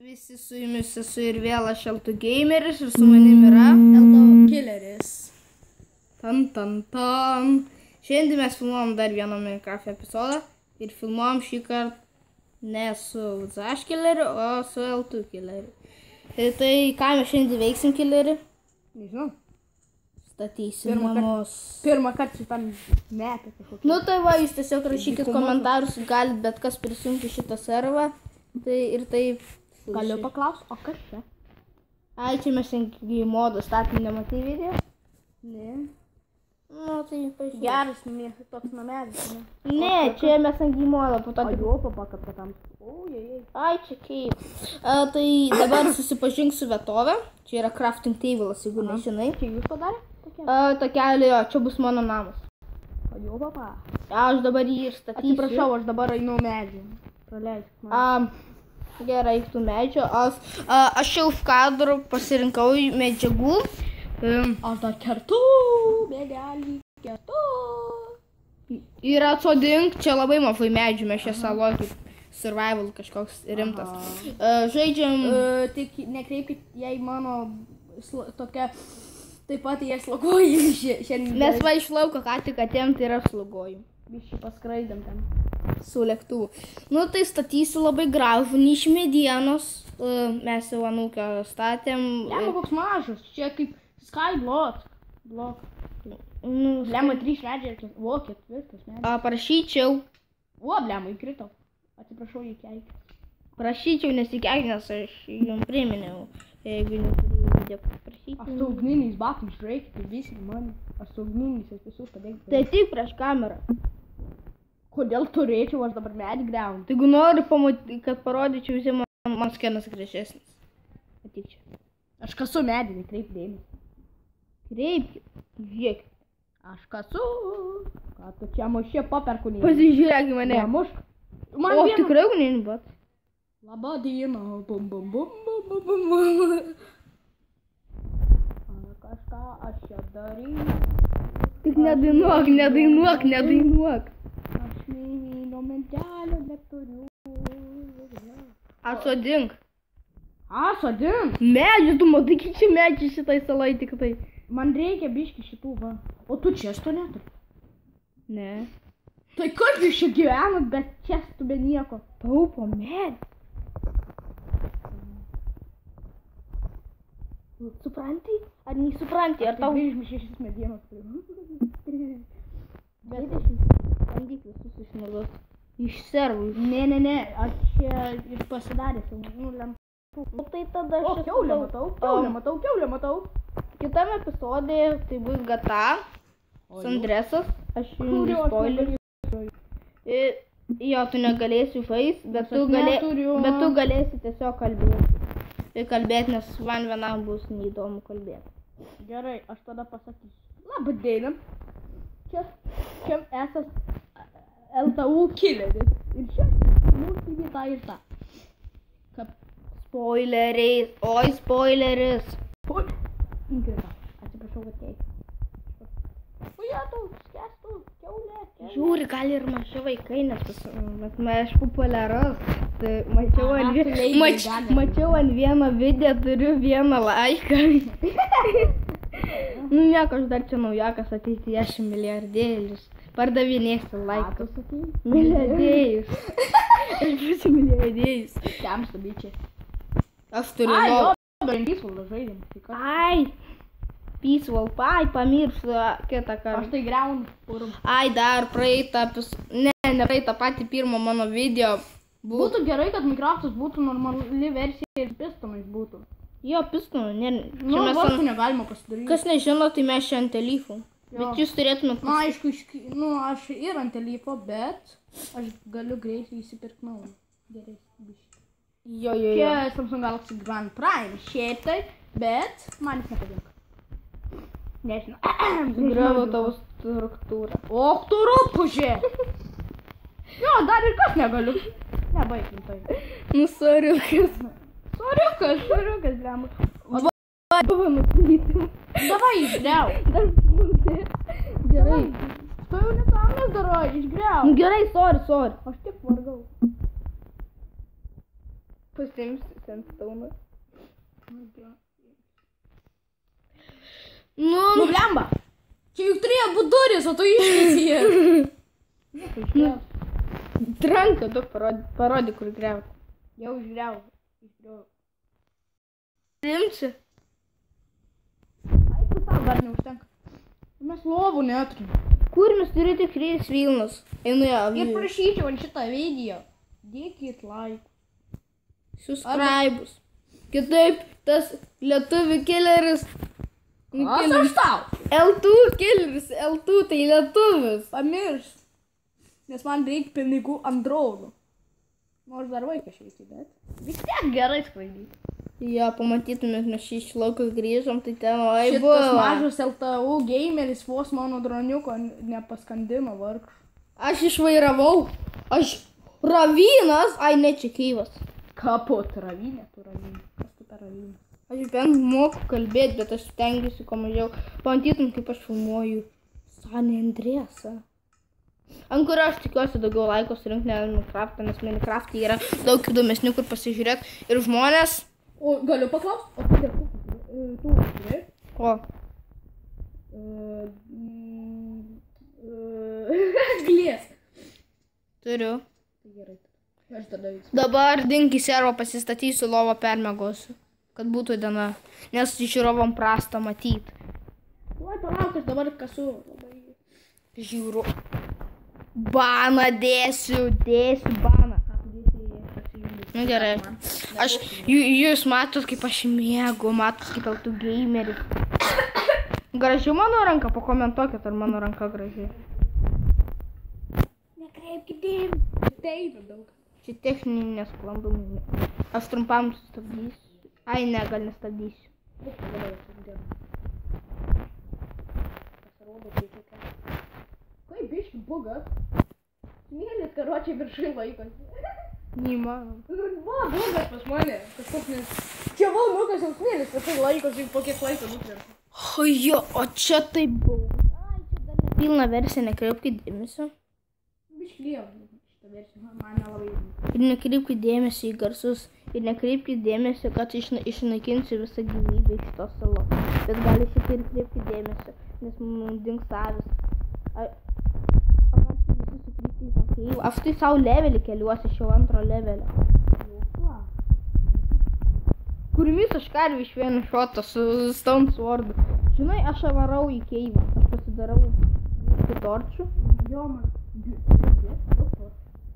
Visi su jumis esu ir vėl aš Elto Gameris ir su manim yra Elto Killeris. Tan. Šiandien mes filmuojam dar vieną Minecraft epizodą ir filmuojam šį kartą ne su Zaš Killeriu, o su Elto Killeriu. Ir tai ką mes šiandien veiksim, Killeri? Nežinau. Statysim namus. Pirmą kartą šitam metą kažkokį. Nu tai va, jūs tiesiog rašykit komentarus, galit bet kas prisijungti šitą servą. Tai ir taip. Galiu paklausti, o kas čia? Ai, čia mes į modą statymą nematei video? Ne. Nu, tai pažiūrėjau. Geras miestas toks namelis, ne? Ne, čia mes ant gymodo, po to O tik... jo, papaka tam. Ojej. Ai, čia kaip. Tai dabar susipažink su vietovė. Čia yra crafting table'as, jeigu nežinai. Čia jūs padarė? Tokelį, jo, čia bus mano namas. O jo, papa. Aš dabar jį ir statysiu. Atsiprašau, aš dabar einu medžių. Praleisk man. Gerai, tu medžio. Aš jau в kadrų pasirinkau medžiagų. Aš dar kertu, medelį, kertu. Ir atsodink, čia labai mažai medžių, mes čia salo kaip survival kažkoks rimtas. Žaidžiam... Tik nekreipkit, jei mano tokia... Taip pat jie slogoju šiandien. Mes va iš lauko ką tik atėjom, tai yra slogoju. Biškai paskraidėm ten. Su lėktuvu. Nu tai statysiu labai gražų, ne iš medienos. Mes jau anūkę statėm. Lemma koks mažas, čia kaip Skyblock. Lemma 3 medžiai, vokit, viskas medžiai. Prašyčiau. O, lemma įkrito. Atsiprašau, jį keikė. Prašyčiau nesikeik, nes aš jums priminiau. Jeigu neturėjau video prašyti. Aš su ugniniais batais žraikti, visi mani. Aš su ugniniais aš visus padėkti. Tai tik prieš kamerą. Kodėl turėčiau aš dabar medį griaunu? Tai jeigu nori pamatyti, kad parodyčiau visiems, man skenas gražesnis. Atik čia. Aš kasu medį, nekreip dėmesį. Kreipkit, žiūrėkit. Aš kasu. Ką tu čia mušė paperkunį? Pasižiūrėk į mane. Nemušk. O, tikrai ugniniai bat. Labą dieną. Bum, bum, bum, bum, bum, bum. Kažką aš čia darysiu. Tik nedainuok. Aš neįvyno mentelio neturiu. Atsodink. Sodink. Medžių, tu matai, kiek čia medžių šitai salai tik tai. Man reikia biški šitų, va. O tu čia šito neturi? Ne. Tai kaip jūs čia gyvenat, bet čia tu be nieko? Taupo medį. Supranti? Ar nesupranti? Ar tau... 26 medienos turiu. 20 bandyk visus išnaudot. Iš servų. Ne. Aš čia ir pasidarė filmų. Nu tai tada aš... Kiaulę matau. Kitam epizodė tai bus GTA. Sandresas. Aš jums spoileriu. Jo, tu negalėsi face, bet tu galėsi tiesiog kalbėti. Ir kalbėti, nes man vienam bus neįdomu kalbėti. Gerai, aš tada pasakysiu. Labą dieną. Čia esas LTU Killeris. Ir čia mūsų vieta ir ta. Spoileriais. Oi, spoileris. Ingrida. Atsiprašau, kad keik. Ujėtų, skęstų, kiaulė. Žiūri, gal ir maži vaikai, nes aš populiarus. Tai mačiau ant vieno video, turiu vieną laiką. Nu nieko, aš dar čia naujakas ateityje, aš milijardėlis. Pardavinėsiu laikus. Milijardėjus. Aš būsiu milijardėjus. Temsta, bičiai. Aš turiu Peaceful žaidimą. Ai, Peaceful, pamirštu kitą kartą. Aš tai griaunu. Ai, dar praeitą, ne praeitą patį pirmą mano video. Būtų gerai, kad Minecraftas būtų normali versija ir pistonais būtų. Jo, pistonų, ne. Nu, vartų negalima pasidaryti. Kas nežino, tai mes čia ant telefų. Bet jūs turėtumėt... Na, aišku, aš ir ant telefo, bet aš galiu greitai įsipirkti naują. Gerai, biškai. Jo. Čia Samsung Galaxy Grand Prime šiaip tai, bet man jis nepatinka. Nežinau. Sugriovau tavo struktūrą. O, tu rūpužė! Jo, dar ir kas negaliu. Nebaigim tai. Nu, soriukas. Soriukas, blema. Buvo nusilytim. Davai, išgriau. Dar būdė. Gerai. Tu jau nesąmonės darai, išgriau. Nu gerai, sorry. Aš tik vargau. Pasiimsi sandstone. Nu, blemba. Čia juk turėjo būt duris, o tu išmesi jas. Tranka, tu parodyk, kur griauti. Jau išgriau. Rimsi. Ai, tu tau dar neužtenka. Mes lovų neturim. Kur mes turi tikrai Vilnas? Einu ją. Ir prašyčiau ant šitą video. Dėkit like. Subscribus. Kitaip, tas lietuvių killeris. Kas aš tau? L2 killeris, L2 tai lietuvis. Pamirš. Nes man reikia pinigų ant dronų. Nors dar vaikas reikia, bet vis tiek gerai skraidyti. Jo, pamatytumėt, mes iš laukus grįžom, tai ten oi Šitas buvo. mažas LTU gameris vos mano droniuko nepaskandino vargšų. Aš išvairavau. Aš Ravynas. Ai, ne, čia Kyivas. Kaput, Ravinė, tu Ravinė. Kas tu per Ravinė? Aš bent moku kalbėti, bet aš stengiuosi kuo mažiau. Pamatytum, kaip aš filmuoju San Andreasą. Ant kurio aš tikiuosi daugiau laiko surinkti negu Minecraftą, nes Minecraft'e yra daug įdomesnių, kur pasižiūrėti. Ir žmonės... O, galiu paklausti? O tu turi? Ko? Glės. Turiu. Tai gerai. Aš tada veiksiu. Dabar dink į servą pasistatysiu, lovą permegosiu. Kad būtų diena. Nes žiūrovom prastą matyti. Oi, palauk, aš dabar kasu. Žiūru. Baną dėsiu baną. Nu gerai. Aš, jūs matot, kaip aš mėgu, matot, kaip tu gameris. Graži mano ranka, pakomentuokit, ar mano ranka graži. Nekreipkit dėmesio. Taip, daug. Čia techninė nesklandumai. Aš trumpam sustabdysiu. Ai, ne, gal nestabdysiu. Pasirodo, kaip biški bugas. Smėlis, karočiai, viršai laikosi. Neįmanoma. Va, bugas pas mane. Kažkoks nes... Čia valnukas jau smėlis, viršai laikosi, po kiek laiko nukrenta. O jo, o čia taip buvo. Ai, čia dar nepilna versija, nekreipkit dėmesio. Biški lieva šitą versiją, man nelabai įdomu. Ir nekreipkit dėmesio į garsus. Ir nekreipkit dėmesio, kad išnaikinsiu visą gyvybę iš tos salos. Bet gali šiek tiek ir kreipkit dėmesio, nes mums dings avis. Aš tai savo levelį keliuosi, aš jau antro levelio. Kurmis aš karviu iš vieno šoto su Stone Swordu. Žinai, aš varau į keivą. Aš pasidarau torčių. Jo, man.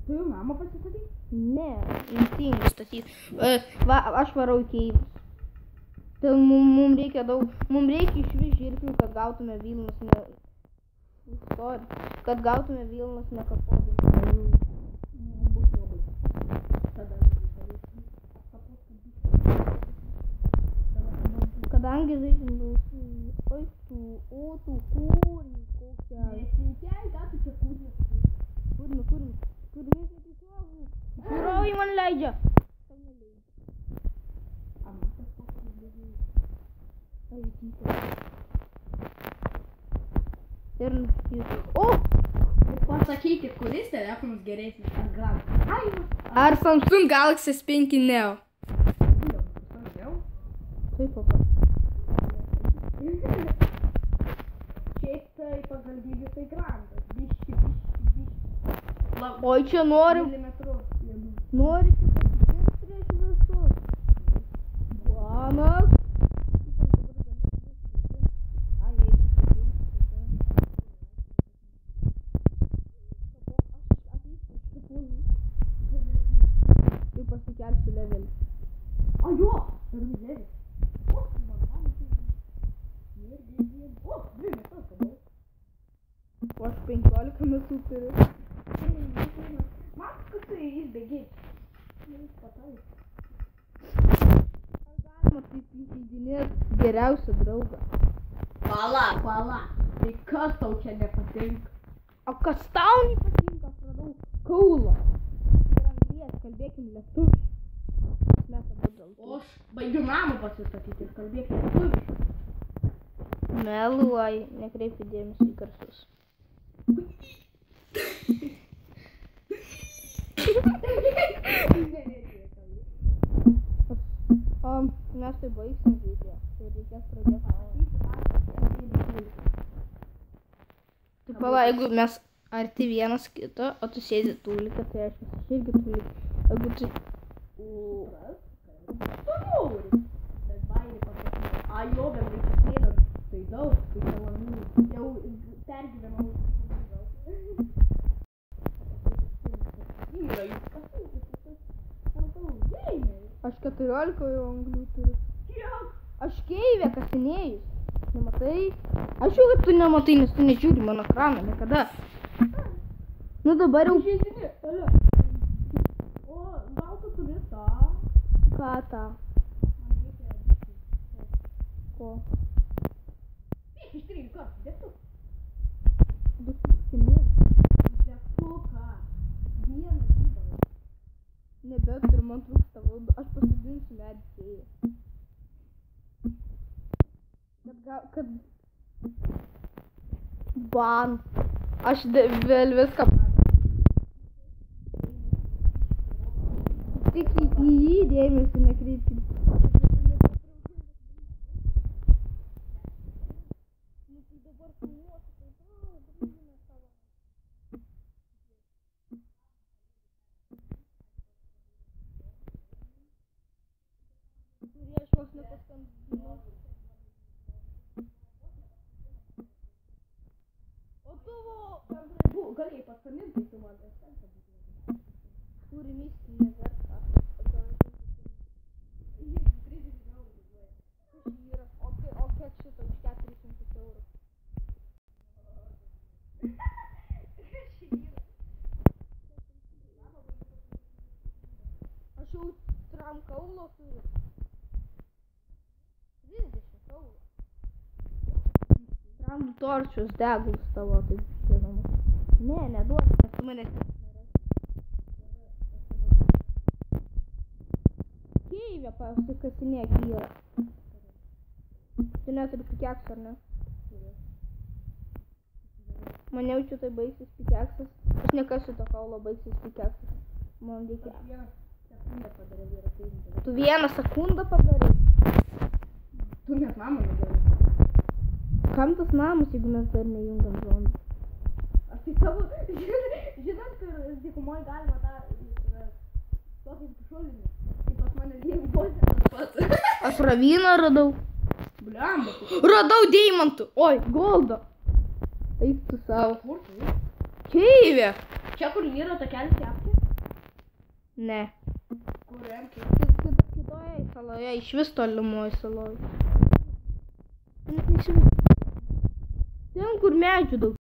Tu jau namą pasistatyti? Ne, intingu statyti. Va, aš varau į keivus. Tai mums reikia daug, mums reikia iš vis žirklių, kad gautume Vilnus ne... Kad gautume Vilnus nekapodinti. Kadangi žaidžiam oi tu, o tu kūrį kokią. Nesveikiai, ką tu čia kūrį? Kūrį. Žiūrovai man leidžia. Tau neleidžia. Ir o! Pasakykit, kuris telefonas geresnis? Ar Samsung Galaxy S5 Neo? Taip, papa. Šiaip tai pagal dydį tai grandas. Biški. Oi, čia noriu. Noriu čia pasikirti prieš visus. Planas. Kaip pasikelsiu levelį. O jo! Levelį. O aš 15 metų turiu. Man kad tai jis bėgiai. Ar galima taip įžeidinėti geriausią draugą? Pala. Tai kas tau čia nepatinka? O kas tau nepatinka, aš radau kaulą. Ir anglies, kalbėkim lietuviškai. Mes abu dėl to. O aš baigiu namą pasistatyti ir kalbėkim lietuviškai. Meluoji, nekreipkit dėmesį į garsus. Mes tai baigsim video. Tai reikės pradėti. Tai pala, jeigu mes arti vienas kito, o tu sėdi tūlika, tai reiškia, aš irgi tūlika. Jeigu tu... Bet bairį pasakyti. Jo, bet reikia klėdam. Tai daug, tai valandų. Jau pergyvenau. Yra jų Aš 14 jau anglių turiu. kiek? Aš keivę kasinėjus. Nematai? Aš jau, kad tu nematai, nes tu nežiūri mano ekraną niekada. Nu dabar jau... Žiedini, alio. O, gal tu turi tą? Ką tą? Man reikia Ko? iš 3 kartų, dėktu. Dukini. Dėktuką. Vienas įdalas. Nebet ir man trūksta valdų. Aš pasidinsiu medį sėję. Kad... Ban. Aš vėl viską... Tik į jį dėmesį nekreipkit. Aš vos nepaskambinau. O tu galėjai paskambinti, tu man paskambinti. kūrinys neverta. O kiek šito už 400 eurų? Aš jau tram kaulo turiu. 30 eurų. Tram torčius degus tavo, taip žinoma. Ne, neduos, nes tu manęs nerasi. Keivė pasikasinėk yra. Tu neturi pikeksų, ar ne? Man jaučiu, tai baigsis pikeksas. Aš nekasiu to kaulo, baigsis pikeksas. Man reikia... Tu vieną sekundą padarai. Tu net namą nedarai. Kam tas namas, jeigu mes dar nejungiam zombių? Aš tai savo... Žinot, kur dykumoj galima tą... Tokį šulinį. Tai pas mane jeigu bosė tas pats. Aš ravyną radau. Bliamba. Radau deimantų. Oi, goldo. Eik tu savo. Kur tu? Keivė. Čia kur yra tokelis kepti? Ne. Kuriam kepti? Kitoje saloje, iš vis tolimoje saloje. Ten, kur medžių daug.